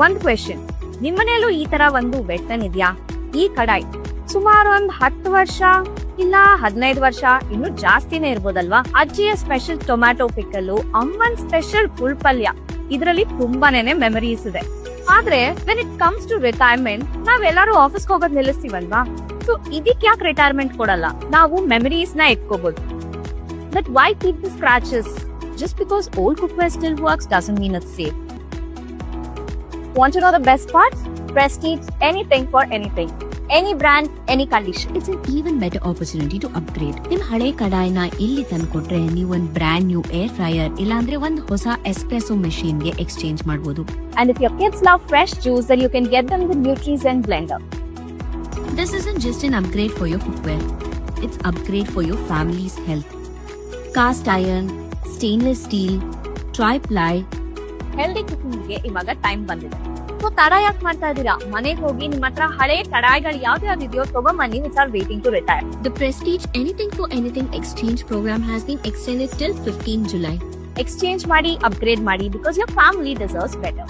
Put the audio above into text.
ಒಂದ್ ಕ್ವೆಶನ್, ನಿಮ್ಮನೇಲೂ ಈ ತರ ಒಂದು ವೆಟ್ಟನ್ ಇದ್ಯಾ? ಈ ಕಡಾಯಿ ಸುಮಾರು 10 ವರ್ಷ ಇಲ್ಲ 15 ವರ್ಷ, ಇನ್ನು ಜಾಸ್ತಿನೇ ಇರ್ಬೋದಲ್ವಾ? ಅಜ್ಜಿಯ ಸ್ಪೆಷಲ್ ಟೊಮ್ಯಾಟೊ ಪಿಕಲ್, ಅಮ್ಮನ್ ಸ್ಪೆಷಲ್ ಪಲ್ಯ, ಇದರಲ್ಲಿ ತುಂಬಾನೇ ಮೆಮರೀಸ್ ಇದೆ. ಆದ್ರೆ when it comes to retirement, ನಾವೆಲ್ಲರೂ ಆಫೀಸ್ಗೆ ಹೋಗೋದ್ ನಿಲ್ಲಿಸ್ತೀವಲ್ವಾ? ಸೊ ಇದಕ್ಕೆ ಯಾಕೆ ರಿಟೈರ್ಮೆಂಟ್ ಕೊಡಲ್ಲ? ನಾವು ಮೆಮರೀಸ್ ನ ಇಟ್ಕೋಬಹುದು. But why keep the scratches? Just because old cookware still works doesn't mean it's safe. Want to know the best part? Prestige, anything for anything. Any brand, any condition. It's an even better opportunity to upgrade. ನಿಮ್ ಹಳೆ ಕಡಾಯಿನ ಇಲ್ಲಿ ತಂದ್ಕೊಟ್ರೆ ನೀವು ಒಂದು brand new air fryer ಇಲ್ಲಾಂದ್ರೆ ಒಂದು ಹೊಸ espresso machine ಗೆ exchange ಮಾಡಬಹುದು. And if your kids love fresh juice, then you can get them the Nutrizen blender. This isn't just an upgrade for your cookware. It's upgrade for your family's health. Cast iron, stainless steel, tri-ply. Healthy cooking ಗೆ ಇವಾಗ time ಬಂದಿದೆ. So ತಡ ಯಾಕೆ ಮಾಡ್ತಾ ಇದ್ದೀರಾ? ಮನೆಗೆ ಹೋಗಿ ನಿಮ್ಮ ಹತ್ರ ಹಳೆ ಕಡಾಯಿಗಳು ಯಾವ್ದಿದೆಯೋ ತಗೊಂಬನ್ನಿ, which are waiting to retire. The Prestige Anything for Anything exchange program has been extended till 15 July. Exchange ಮಾಡಿ, ಅಪ್ಗ್ರೇಡ್ ಮಾಡಿ, because your family deserves better.